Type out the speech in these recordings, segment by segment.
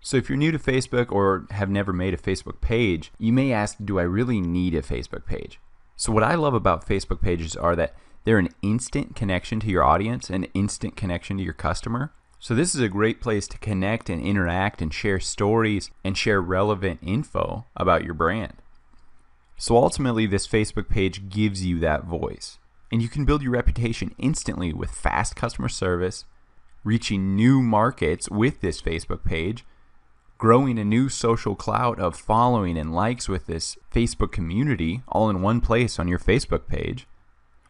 So if you're new to Facebook or have never made a Facebook page, you may ask, do I really need a Facebook page? So what I love about Facebook pages are that they're an instant connection to your audience, an instant connection to your customer. So this is a great place to connect and interact and share stories and share relevant info about your brand. So ultimately, this Facebook page gives you that voice. And you can build your reputation instantly with fast customer service, reaching new markets with this Facebook page, growing a new social clout of following and likes with this Facebook community all in one place on your Facebook page.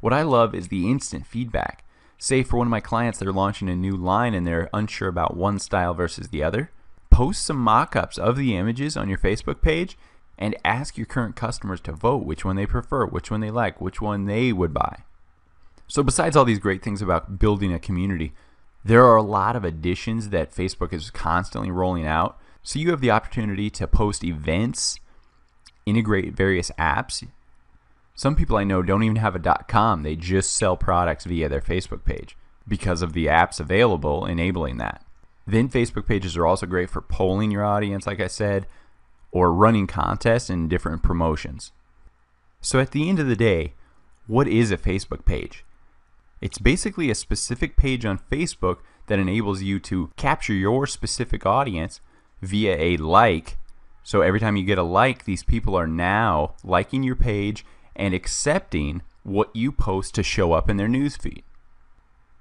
What I love is the instant feedback. Say for one of my clients, they're launching a new line and they're unsure about one style versus the other. Post some mock-ups of the images on your Facebook page and ask your current customers to vote which one they prefer, which one they like, which one they would buy. So besides all these great things about building a community, there are a lot of additions that Facebook is constantly rolling out. So you have the opportunity to post events, integrate various apps. Some people I know don't even have a .com. They just sell products via their Facebook page because of the apps available enabling that. Then Facebook pages are also great for polling your audience, like I said, or running contests and different promotions. So at the end of the day, what is a Facebook page? It's basically a specific page on Facebook that enables you to capture your specific audience via a like. So every time you get a like, these people are now liking your page and accepting what you post to show up in their newsfeed.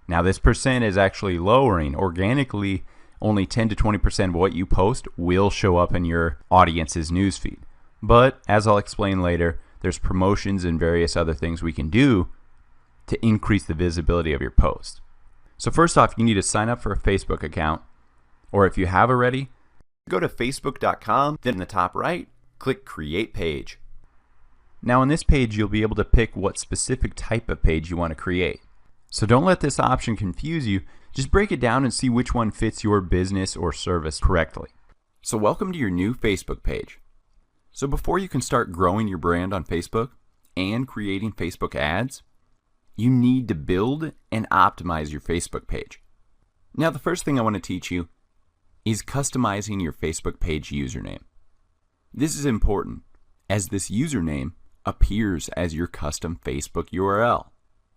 Now this percent is actually lowering. Organically, only 10 to 20% of what you post will show up in your audience's newsfeed. But as I'll explain later, there's promotions and various other things we can do to increase the visibility of your post. So first off, you need to sign up for a Facebook account, or if you have already, go to facebook.com, then in the top right, click Create Page. Now on this page, you'll be able to pick what specific type of page you want to create. So don't let this option confuse you. Just break it down and see which one fits your business or service correctly. So welcome to your new Facebook page. So before you can start growing your brand on Facebook and creating Facebook ads, you need to build and optimize your Facebook page. Now the first thing I want to teach you is customizing your Facebook page username. This is important as this username appears as your custom Facebook URL.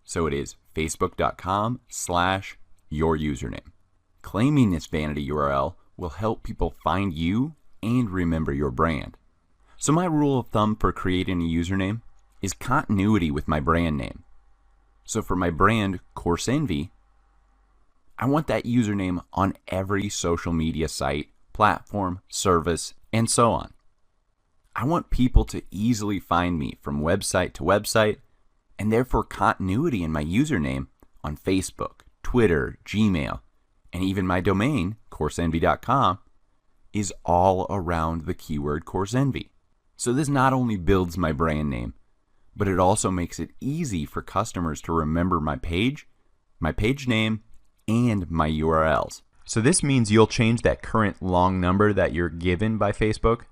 So it is facebook.com/your username. Claiming this vanity URL will help people find you and remember your brand. So my rule of thumb for creating a username is continuity with my brand name. So for my brand, Course Envy, I want that username on every social media site, platform, service, and so on. I want people to easily find me from website to website, and therefore continuity in my username on Facebook, Twitter, Gmail, and even my domain, CourseEnvy.com, is all around the keyword Course Envy. So this not only builds my brand name, but it also makes it easy for customers to remember my page name, and my URLs. So this means you'll change that current long number that you're given by Facebook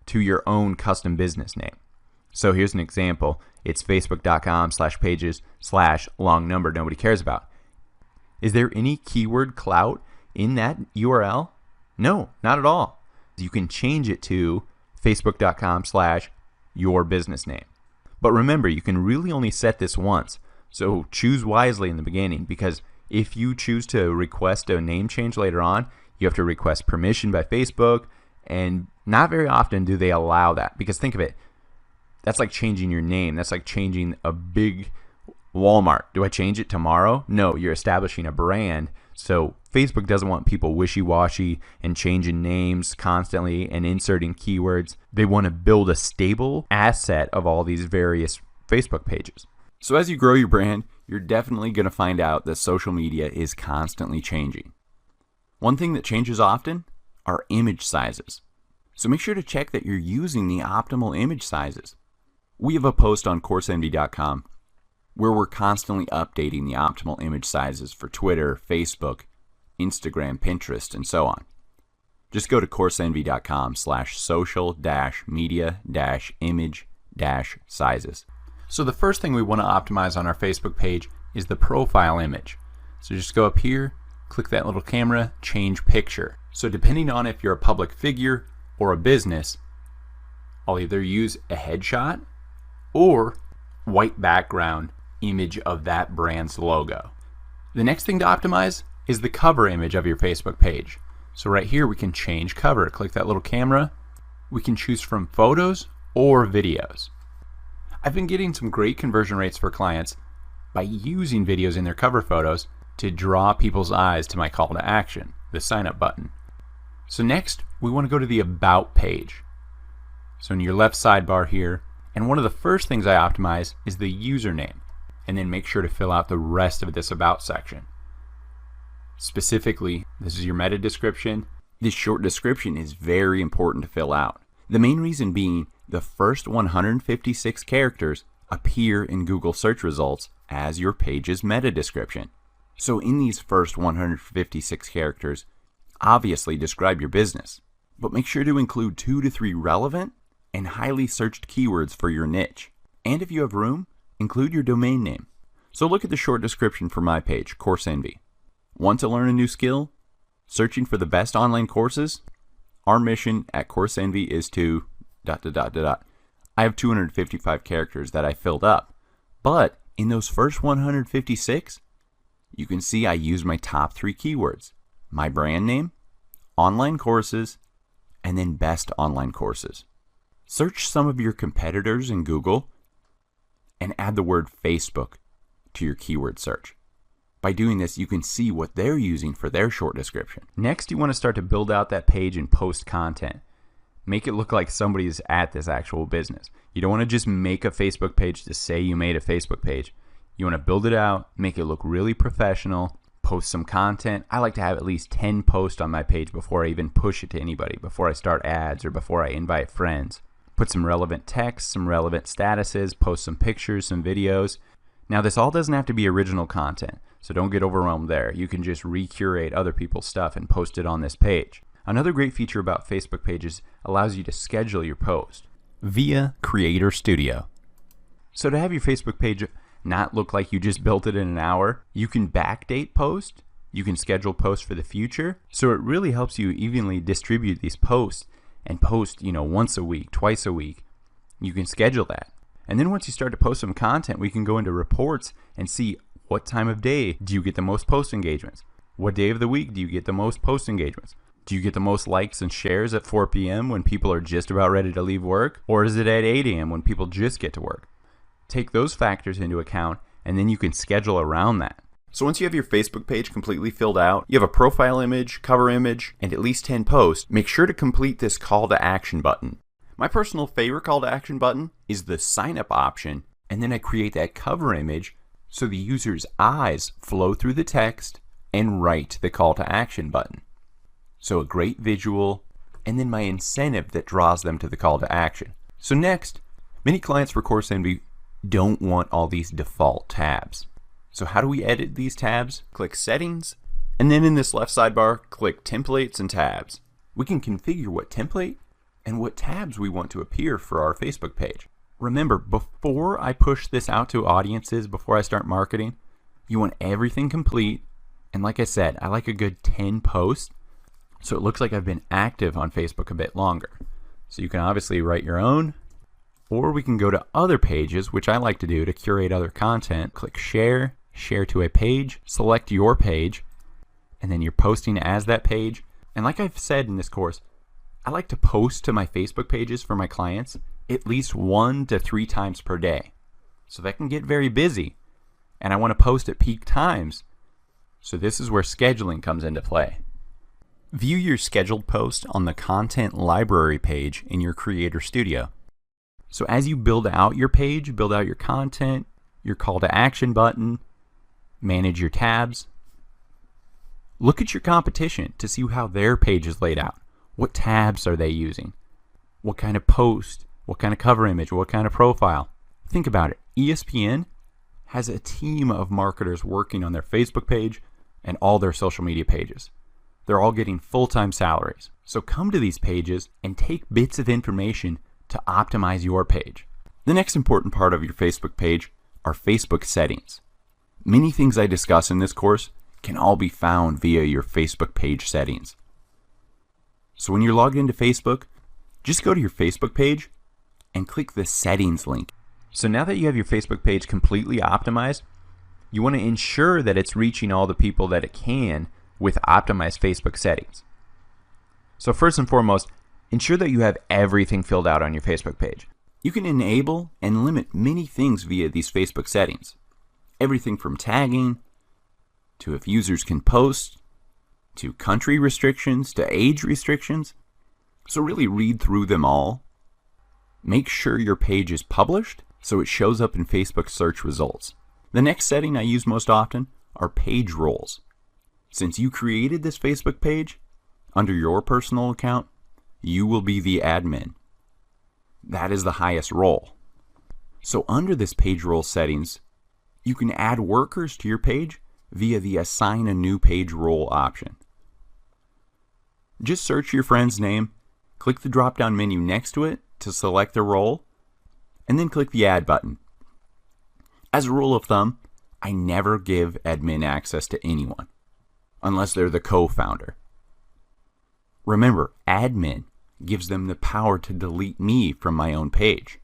to your own custom business name. So here's an example. It's facebook.com/pages/long number nobody cares about. Is there any keyword clout in that URL? No, not at all. You can change it to facebook.com/your business name. But remember, you can really only set this once. So choose wisely in the beginning, because if you choose to request a name change later on, you have to request permission by Facebook, and not very often do they allow that. Because think of it, that's like changing your name. That's like changing a big Walmart. Do I change it tomorrow? No, you're establishing a brand. So Facebook doesn't want people wishy-washy and changing names constantly and inserting keywords. They want to build a stable asset of all these various Facebook pages. So as you grow your brand, you're definitely going to find out that social media is constantly changing. One thing that changes often are image sizes. So make sure to check that you're using the optimal image sizes. We have a post on CourseEnvy.com where we're constantly updating the optimal image sizes for Twitter, Facebook, Instagram, Pinterest, and so on. Just go to CourseEnvy.com/social-media-image-sizes. So the first thing we want to optimize on our Facebook page is the profile image. So just go up here, click that little camera, change picture. So depending on if you're a public figure or a business, I'll either use a headshot or white background image of that brand's logo. The next thing to optimize is the cover image of your Facebook page. So right here we can change cover. Click that little camera. We can choose from photos or videos. I've been getting some great conversion rates for clients by using videos in their cover photos to draw people's eyes to my call to action, the sign up button. So next, we want to go to the About page. So in your left sidebar here, and one of the first things I optimize is the username, and then make sure to fill out the rest of this About section. Specifically, this is your meta description. This short description is very important to fill out. The main reason being the first 156 characters appear in Google search results as your page's meta description. So in these first 156 characters, obviously describe your business, but make sure to include 2 to 3 relevant and highly searched keywords for your niche. And if you have room, include your domain name. So look at the short description for my page, Course Envy. Want to learn a new skill? Searching for the best online courses? Our mission at Course Envy is to ... I have 255 characters that I filled up, but in those first 156, you can see I use my top 3 keywords: my brand name, online courses, and then best online courses. Search some of your competitors in Google and add the word Facebook to your keyword search. By doing this, you can see what they're using for their short description. Next, you want to start to build out that page and post content. Make it look like somebody's at this actual business. You don't want to just make a Facebook page to say you made a Facebook page. You want to build it out, make it look really professional, post some content. I like to have at least 10 posts on my page before I even push it to anybody, before I start ads or before I invite friends. Put some relevant text, some relevant statuses, post some pictures, some videos. Now this all doesn't have to be original content, so don't get overwhelmed there. You can just recurate other people's stuff and post it on this page. Another great feature about Facebook pages allows you to schedule your post via Creator Studio. So to have your Facebook page not look like you just built it in an hour, you can backdate post, you can schedule posts for the future, so it really helps you evenly distribute these posts and post, once a week, twice a week. You can schedule that. And then once you start to post some content, we can go into reports and see what time of day do you get the most post engagements? What day of the week do you get the most post engagements? Do you get the most likes and shares at 4 p.m. when people are just about ready to leave work? Or is it at 8 a.m. when people just get to work? Take those factors into account, and then you can schedule around that. So once you have your Facebook page completely filled out, you have a profile image, cover image, and at least 10 posts, make sure to complete this call to action button. My personal favorite call to action button is the sign up option, and then I create that cover image so the user's eyes flow through the text and right to the call to action button. So a great visual, and then my incentive that draws them to the call to action. So next, many clients for Course Envy don't want all these default tabs. So how do we edit these tabs? Click Settings, and then in this left sidebar, click Templates and Tabs. We can configure what template and what tabs we want to appear for our Facebook page. Remember, before I push this out to audiences, before I start marketing, you want everything complete. And like I said, I like a good 10 posts, so it looks like I've been active on Facebook a bit longer. So you can obviously write your own, or we can go to other pages, which I like to do to curate other content. Click Share, Share to a page, select your page, and then you're posting as that page. And like I've said in this course, I like to post to my Facebook pages for my clients at least 1 to 3 times per day. So that can get very busy, and I want to post at peak times. So this is where scheduling comes into play. View your scheduled post on the Content Library page in your Creator Studio. So as you build out your page, build out your content, your call to action button, manage your tabs, look at your competition to see how their page is laid out. What tabs are they using? What kind of post? What kind of cover image? What kind of profile? Think about it. ESPN has a team of marketers working on their Facebook page and all their social media pages. They're all getting full-time salaries. So come to these pages and take bits of information to optimize your page. The next important part of your Facebook page are Facebook settings. Many things I discuss in this course can all be found via your Facebook page settings. So when you're logged into Facebook, just go to your Facebook page and click the settings link. So now that you have your Facebook page completely optimized, you want to ensure that it's reaching all the people that it can with optimized Facebook settings. So first and foremost, ensure that you have everything filled out on your Facebook page. You can enable and limit many things via these Facebook settings. Everything from tagging, to if users can post, to country restrictions, to age restrictions. So really read through them all. Make sure your page is published so it shows up in Facebook search results. The next setting I use most often are page roles. Since you created this Facebook page, under your personal account, you will be the admin. That is the highest role. So under this page role settings, you can add workers to your page via the Assign a New Page Role option. Just search your friend's name, click the drop-down menu next to it to select the role, and then click the Add button. As a rule of thumb, I never give admin access to anyone, unless they're the co-founder. Remember, admin gives them the power to delete me from my own page.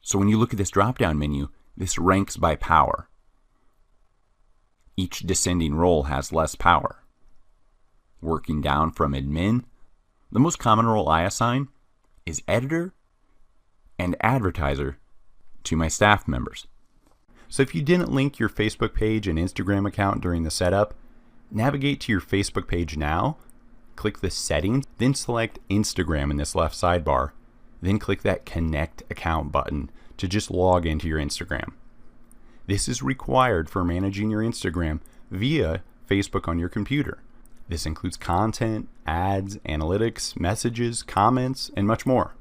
So when you look at this drop-down menu, this ranks by power. Each descending role has less power. Working down from admin, the most common role I assign is editor and advertiser to my staff members. So if you didn't link your Facebook page and Instagram account during the setup, navigate to your Facebook page now, click the settings, then select Instagram in this left sidebar, then click that Connect Account button to just log into your Instagram. This is required for managing your Instagram via Facebook on your computer. This includes content, ads, analytics, messages, comments, and much more.